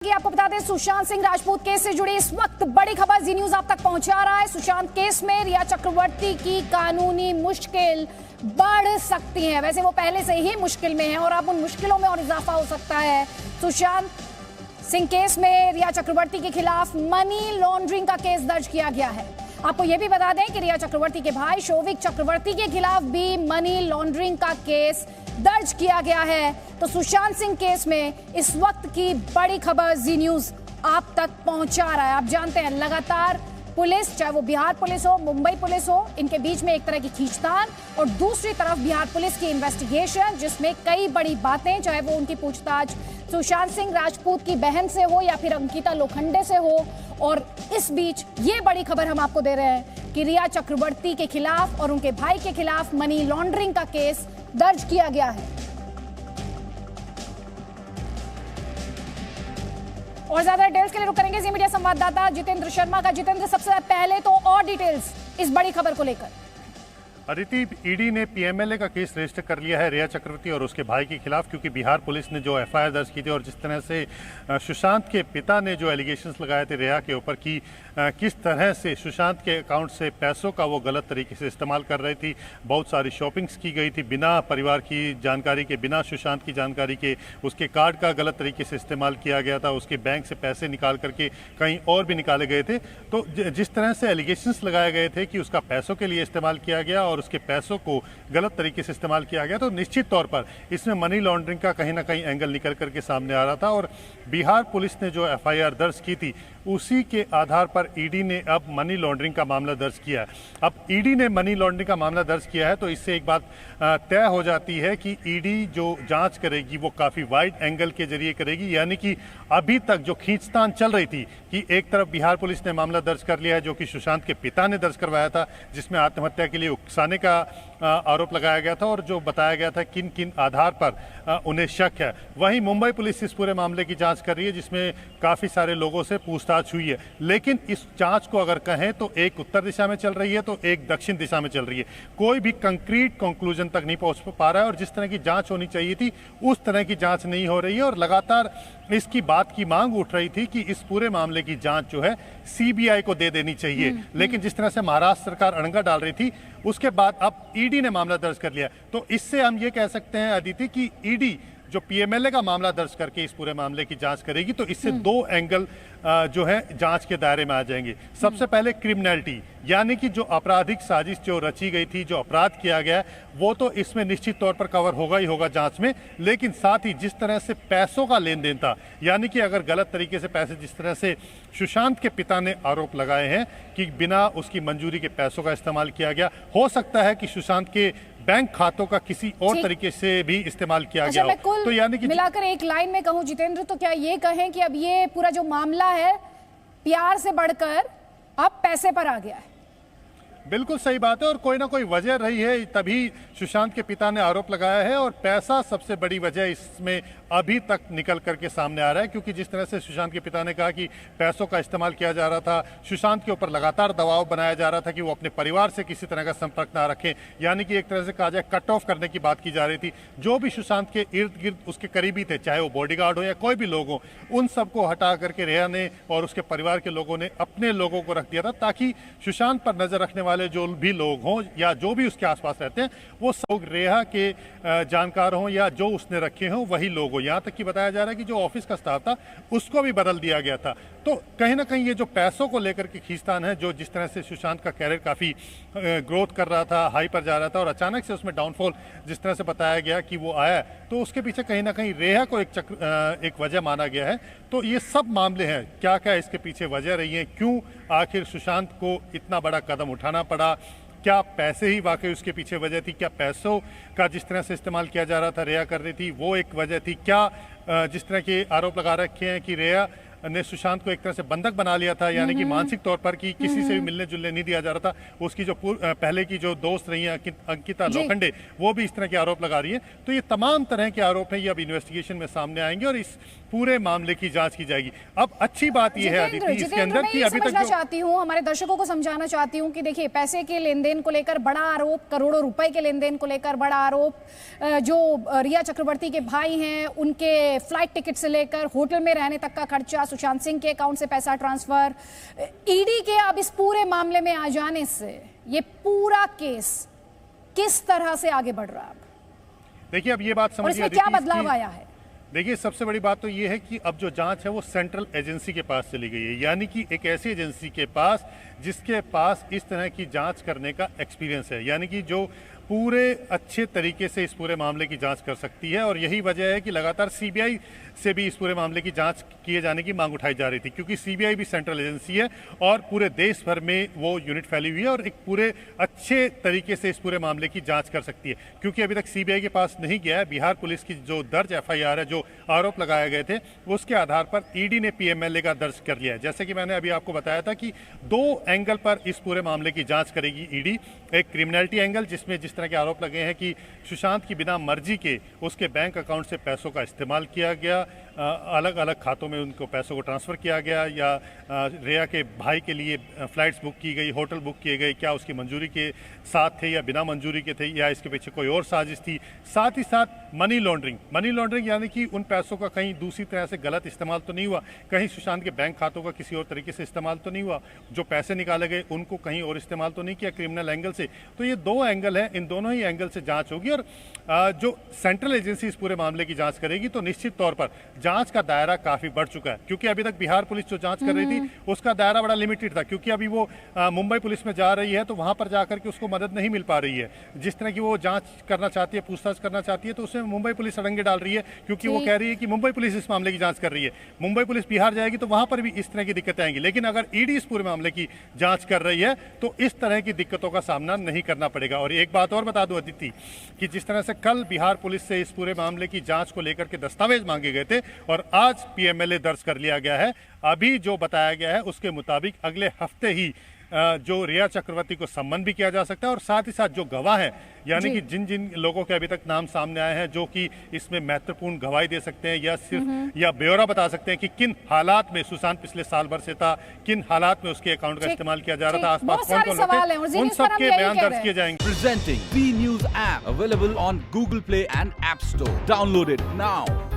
कि आपको बता दें, सुशांत सिंह राजपूत केस से जुड़ी इस वक्त बड़ी खबर जी न्यूज आप तक पहुंचा रहा है। सुशांत केस में रिया चक्रवर्ती की कानूनी मुश्किल बढ़ सकती है। वैसे वो पहले से ही मुश्किल में है और अब उन मुश्किलों में और इजाफा हो सकता है। सुशांत सिंह केस में रिया चक्रवर्ती के खिलाफ मनी लॉन्ड्रिंग का केस दर्ज किया गया है। आपको यह भी बता दें कि रिया चक्रवर्ती के भाई शोविक चक्रवर्ती के खिलाफ भी मनी लॉन्ड्रिंग का केस दर्ज किया गया है। तो सुशांत सिंह केस में इस वक्त की बड़ी खबर जी न्यूज आप तक पहुंचा रहा है। आप जानते हैं, लगातार पुलिस, चाहे वो बिहार पुलिस हो, मुंबई पुलिस हो, इनके बीच में एक तरह की खींचतान और दूसरी तरफ बिहार पुलिस की इन्वेस्टिगेशन, जिसमें कई बड़ी बातें, चाहे वो उनकी पूछताछ सुशांत सिंह राजपूत की बहन से हो या फिर अंकिता लोखंडे से हो। और इस बीच ये बड़ी खबर हम आपको दे रहे हैं कि रिया चक्रवर्ती के खिलाफ और उनके भाई के खिलाफ मनी लॉन्ड्रिंग का केस दर्ज किया गया है। और ज्यादा डिटेल्स के लिए रुक करेंगे जी मीडिया संवाददाता जितेंद्र शर्मा का। जितेंद्र, सबसे पहले तो और डिटेल्स इस बड़ी खबर को लेकर। अदिति, ईडी ने पीएमएलए का केस रजिस्टर कर लिया है रिया चक्रवर्ती और उसके भाई के खिलाफ, क्योंकि बिहार पुलिस ने जो एफआईआर दर्ज की थी और जिस तरह से सुशांत के पिता ने जो एलिगेशंस लगाए थे रिया के ऊपर कि किस तरह से सुशांत के अकाउंट से पैसों का वो गलत तरीके से इस्तेमाल कर रही थी। बहुत सारी शॉपिंग्स की गई थी बिना परिवार की जानकारी के, बिना सुशांत की जानकारी के। उसके कार्ड का गलत तरीके से इस्तेमाल किया गया था, उसके बैंक से पैसे निकाल करके कहीं और भी निकाले गए थे। तो जिस तरह से एलिगेशंस लगाए गए थे कि उसका पैसों के लिए इस्तेमाल किया गया और उसके पैसों को गलत तरीके से इस्तेमाल किया गया, तो निश्चित तौर पर इसमें मनी लॉन्ड्रिंग का कहीं ना कहीं एंगल निकल करके सामने आ रहा था। और बिहार पुलिस ने जो एफआईआर दर्ज की थी उसी के आधार पर ईडी ने अब मनी लॉन्ड्रिंग का मामला दर्ज किया है। अब ईडी ने मनी लॉन्ड्रिंग का मामला दर्ज किया है तो इससे एक बात तय हो जाती है कि ईडी जो जांच करेगी वो काफ़ी वाइड एंगल के जरिए करेगी। यानी कि अभी तक जो खींचतान चल रही थी कि एक तरफ बिहार पुलिस ने मामला दर्ज कर लिया है जो कि सुशांत के पिता ने दर्ज करवाया था, जिसमें आत्महत्या के लिए उकसाने का आरोप लगाया गया था और जो बताया गया था किन किन आधार पर उन्हें शक है। वहीं मुंबई पुलिस इस पूरे मामले की जांच कर रही है, जिसमें काफ़ी सारे लोगों से पूछताछ हुई है। लेकिन इस जांच को अगर कहें तो एक उत्तर दिशा में चल रही है तो एक दक्षिण दिशा में चल रही है। कोई भी कंक्रीट कंक्लूजन तक नहीं पहुंच पा रहा है और जिस तरह की जांच होनी चाहिए थी उस तरह की जांच नहीं हो रही है। और लगातार इसकी बात की मांग उठ रही थी कि इस पूरे मामले की जांच जो है सीबीआई को दे देनी चाहिए। लेकिन जिस तरह से महाराष्ट्र सरकार अड़ंगा डाल रही थी उसके बाद अब ईडी ने मामला दर्ज कर लिया। तो इससे हम ये कह सकते हैं अदिति कि ईडी जो पीएमएलए का मामला दर्ज करके इस पूरे मामले की जांच करेगी तो इससे दो एंगल जो है जांच के दायरे में आ जाएंगे। सबसे पहले क्रिमिनलिटी, यानी कि जो आपराधिक साजिश जो रची गई थी, जो अपराध किया गया, वो तो इसमें निश्चित तौर पर कवर होगा ही होगा जांच में। लेकिन साथ ही जिस तरह से पैसों का लेन देन था, यानी कि अगर गलत तरीके से पैसे, जिस तरह से सुशांत के पिता ने आरोप लगाए हैं कि बिना उसकी मंजूरी के पैसों का इस्तेमाल किया गया, हो सकता है कि सुशांत के बैंक खातों का किसी और तरीके से भी इस्तेमाल किया गया हो। तो यानी कि मिलाकर एक लाइन में कहूं जितेंद्र, तो क्या ये कहें कि अब ये पूरा जो मामला है प्यार से बढ़कर अब पैसे पर आ गया है? बिल्कुल सही बात है और कोई ना कोई वजह रही है, तभी सुशांत के पिता ने आरोप लगाया है और पैसा सबसे बड़ी वजह इसमें अभी तक निकल करके सामने आ रहा है। क्योंकि जिस तरह से सुशांत के पिता ने कहा कि पैसों का इस्तेमाल किया जा रहा था, सुशांत के ऊपर लगातार दबाव बनाया जा रहा था कि वो अपने परिवार से किसी तरह का संपर्क ना रखें, यानी कि एक तरह से कहा जाए कट ऑफ करने की बात की जा रही थी। जो भी सुशांत के इर्द गिर्द उसके करीबी थे, चाहे वो बॉडीगार्ड हो या कोई भी लोग हो, उन सबको हटा करके रिया ने और उसके परिवार के लोगों ने अपने लोगों को रख दिया था ताकि सुशांत पर नजर रखने वाले जो भी लोग हों या जो भी उसके आसपास रहते हैं वो सब रिया के जानकार हों या जो उसने रखे हों वही लोग हों। यहाँ तक कि बताया जा रहा है कि जो ऑफिस का स्टाफ था उसको भी बदल दिया गया था। तो कहीं ना कहीं ये जो पैसों को लेकर के खींचतान है, जो जिस तरह से सुशांत का कैरियर काफ़ी ग्रोथ कर रहा था, हाई पर जा रहा था और अचानक से उसमें डाउनफॉल जिस तरह से बताया गया कि वो आया, तो उसके पीछे कहीं ना कहीं रिया को एक वजह माना गया है। तो ये सब मामले हैं, क्या क्या इसके पीछे वजह रही है, क्यों आखिर सुशांत को इतना बड़ा कदम उठाना पड़ा, क्या पैसे ही वाकई उसके पीछे वजह थी, क्या पैसों का जिस तरह से इस्तेमाल किया जा रहा था रिया कर रही थी वो एक वजह थी, क्या जिस तरह के आरोप लगा रखे हैं कि रिया ने सुशांत को एक तरह से बंधक बना लिया था, यानी कि मानसिक तौर पर कि किसी से भी मिलने जुलने नहीं दिया जा रहा था। उसकी जो पहले की जो दोस्त रही हैं अंकिता लोखंडे, वो भी इस तरह के आरोप लगा रही है। तो ये तमाम तरह के आरोप हैं, ये अब इन्वेस्टिगेशन में सामने आएंगे और इस पूरे मामले की जांच की जाएगी। अब अच्छी बात यह है अदिति इसके अंदर कि अभी तक समझना चाहती हूँ, हमारे दर्शकों को समझाना चाहती हूँ कि देखिए पैसे के लेन देन को लेकर बड़ा आरोप, करोड़ों रुपए के लेन देन को लेकर बड़ा आरोप, जो रिया चक्रवर्ती के भाई हैं उनके फ्लाइट टिकट से लेकर होटल में रहने तक का खर्चा, सुशांत सिंह के अकाउंट से पैसा ट्रांसफर, ईडी के अब इस पूरे मामले में आ जाने से ये पूरा केस किस तरह से आगे बढ़ रहा है? देखिए अब ये बात समझिए इसमें क्या बदलाव आया है? देखिए सबसे बड़ी बात तो ये है कि अब जो जांच है वो सेंट्रल एजेंसी के पास चली गई है, यानी कि एक ऐसी एजेंसी के पास जिसके पास इस तरह की जांच करने का एक्सपीरियंस है, यानी कि जो पूरे अच्छे तरीके से इस पूरे मामले की जांच कर सकती है। और यही वजह है कि लगातार सीबीआई से भी इस पूरे मामले की जांच किए जाने की मांग उठाई जा रही थी, क्योंकि सीबीआई भी सेंट्रल एजेंसी है और पूरे देश भर में वो यूनिट फैली हुई है और एक पूरे अच्छे तरीके से इस पूरे मामले की जांच कर सकती है। क्योंकि अभी तक सीबीआई के पास नहीं गया है, बिहार पुलिस की जो दर्ज एफआईआर है, जो आरोप लगाए गए थे, उसके आधार पर ईडी ने पीएमएलए का दर्ज कर लिया है। जैसे कि मैंने अभी आपको बताया था कि 2 एंगल पर इस पूरे मामले की जांच करेगी ईडी। एक क्रिमिनलिटी एंगल, जिसमें जिस तरह के आरोप लगे हैं कि सुशांत की बिना मर्जी के उसके बैंक अकाउंट से पैसों का इस्तेमाल किया गया, अलग अलग खातों में उनको पैसों को ट्रांसफ़र किया गया, या रिया के भाई के लिए फ़्लाइट्स बुक की गई, होटल बुक किए गए, क्या उसकी मंजूरी के साथ थे या बिना मंजूरी के थे, या इसके पीछे कोई और साजिश थी। साथ ही साथ मनी लॉन्ड्रिंग यानी कि उन पैसों का कहीं दूसरी तरह से गलत इस्तेमाल तो नहीं हुआ, कहीं सुशांत के बैंक खातों का किसी और तरीके से इस्तेमाल तो नहीं हुआ, जो पैसे निकाले गए उनको कहीं और इस्तेमाल तो नहीं किया क्रिमिनल एंगल से। तो ये 2 एंगल है, इन दोनों ही एंगल से जांच होगी। और जो सेंट्रल एजेंसी इस पूरे मामले की जांच करेगी तो निश्चित तौर पर जांच का दायरा काफी बढ़ चुका है, क्योंकि अभी तक बिहार पुलिस जो जांच कर रही थी उसका दायरा बड़ा लिमिटेड था, क्योंकि अभी वो मुंबई पुलिस में जा रही है तो वहां पर जाकर के उसको मदद नहीं मिल पा रही है। जिस तरह की वो जांच करना चाहती है, पूछताछ करना चाहती है, तो उसमें मुंबई पुलिस अड़ंगे डाल रही है, क्योंकि वो कह रही है कि मुंबई पुलिस इस मामले की जांच कर रही है। मुंबई पुलिस बिहार जाएगी तो वहां पर भी इस तरह की दिक्कतें आएंगी। लेकिन अगर ईडी इस पूरे मामले की जांच कर रही है तो इस तरह की दिक्कतों का सामना नहीं करना पड़ेगा। और एक बात और बता दूं अदिति, कि जिस तरह से कल बिहार पुलिस से इस पूरे मामले की जांच को लेकर के दस्तावेज मांगे गए थे और आज पीएमएलए दर्ज कर लिया गया है, अभी जो बताया गया है उसके मुताबिक अगले हफ्ते ही जो रिया चक्रवर्ती को सम्मन भी किया जा सकता है। और साथ ही साथ जो गवाह हैं, यानी कि जिन जिन लोगों के अभी तक नाम सामने आए हैं जो कि इसमें महत्वपूर्ण गवाही दे सकते हैं या सिर्फ या ब्यौरा बता सकते हैं कि किन हालात में सुशांत पिछले साल भर से था, किन हालात में उसके अकाउंट का इस्तेमाल किया जा रहा था, आसपास कौन कौन लोग थे, उन सबके बयान दर्ज किए जाएंगे। Presenting B News app available on Google Play and App Store. Download it now.